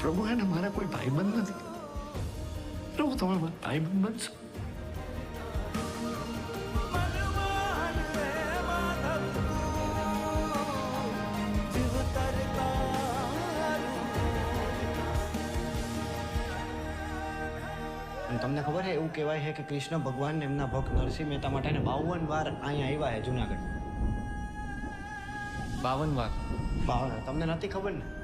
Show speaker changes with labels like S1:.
S1: પ્રભુ એને મારા કોઈ ભાઈબંધ નથી. પ્રભુ તમે મારા ભાઈબંધ બનશો.
S2: તમને ખબર છે એવું કહેવાય છે કે કૃષ્ણ ભગવાન એમના ભક્ત નરસિંહ મહેતા માટે 52 વાર અહીંયા આવ્યા છે જુનાગઢ.
S3: 52 વાર?
S2: 52. તમને નથી ખબર ને?